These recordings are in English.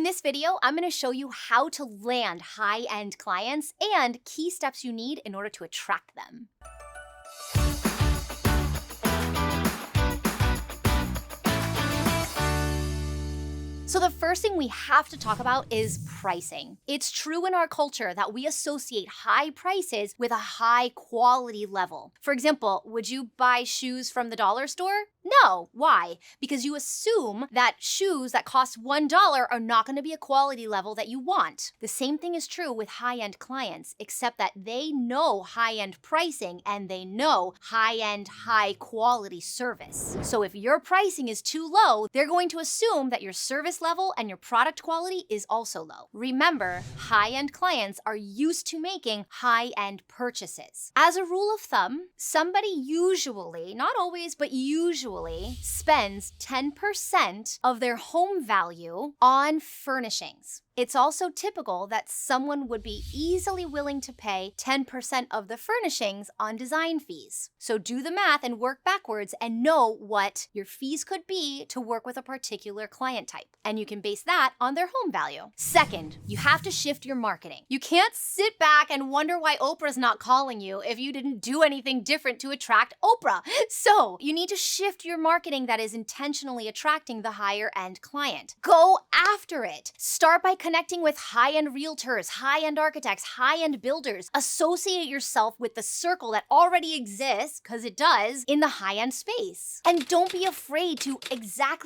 this video, I'm gonna show you how to land high-end clients and key steps you need in order to attract them. So the first thing we have to talk about is pricing. It's true in our culture that we associate high prices with a high quality level. For example, would you buy shoes from the dollar store? No. Why? Because you assume that shoes that cost $1 are not going to be a quality level that you want. The same thing is true with high-end clients, except that they know high-end pricing and they know high-end, high-quality service. So if your pricing is too low, they're going to assume that your service level and your product quality is also low. Remember, high-end clients are used to making high-end purchases. As a rule of thumb, somebody usually, not always, but usually spends 10% of their home value on furnishings. It's also typical that someone would be easily willing to pay 10% of the furnishings on design fees. So do the math and work backwards and know what your fees could be to work with a particular client type. And you can base that on their home value. Second, you have to shift your marketing. You can't sit back and wonder why Oprah's not calling you if you didn't do anything different to attract Oprah. So you need to shift your marketing that is intentionally attracting the higher end client. Go after it. Start by connecting with high-end realtors, high-end architects, high-end builders. Associate yourself with the circle that already exists, because it does, in the high-end space. And don't be afraid to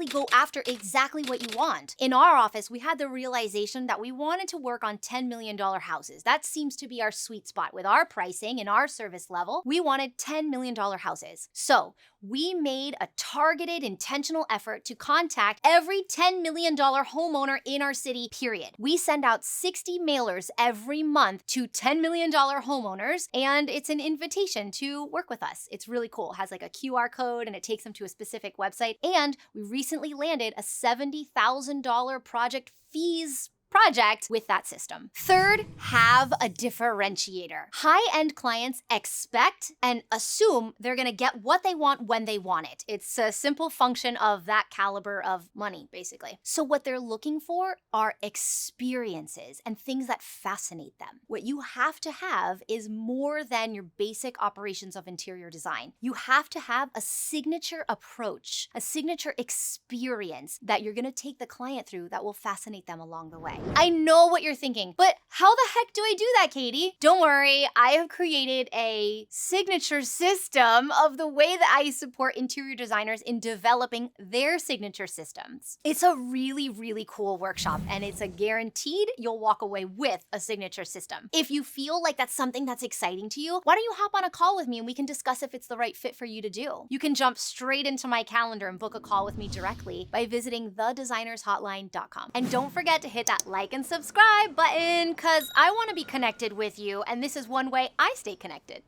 go after exactly what you want. In our office, we had the realization that we wanted to work on $10 million houses. That seems to be our sweet spot with our pricing and our service level. We wanted $10 million houses. So we made a targeted, intentional effort to contact every $10 million homeowner in our city, period. We send out 60 mailers every month to $10 million homeowners, and it's an invitation to work with us. It's really cool. It has like a QR code and it takes them to a specific website. And we recently landed a $70,000 project with that system. Third, have a differentiator. High-end clients expect and assume they're gonna get what they want when they want it. It's a simple function of that caliber of money, basically. So what they're looking for are experiences and things that fascinate them. What you have to have is more than your basic operations of interior design. You have to have a signature approach, a signature experience that you're gonna take the client through that will fascinate them along the way. I know what you're thinking, but how the heck do I do that, Katie? Don't worry, I have created a signature system of the way that I support interior designers in developing their signature systems. It's a really, really cool workshop, and it's a guaranteed you'll walk away with a signature system. If you feel like that's something that's exciting to you, why don't you hop on a call with me and we can discuss if it's the right fit for you to do. You can jump straight into my calendar and book a call with me directly by visiting thedesignershotline.com. And don't forget to hit that like and subscribe button, because I want to be connected with you, and this is one way I stay connected.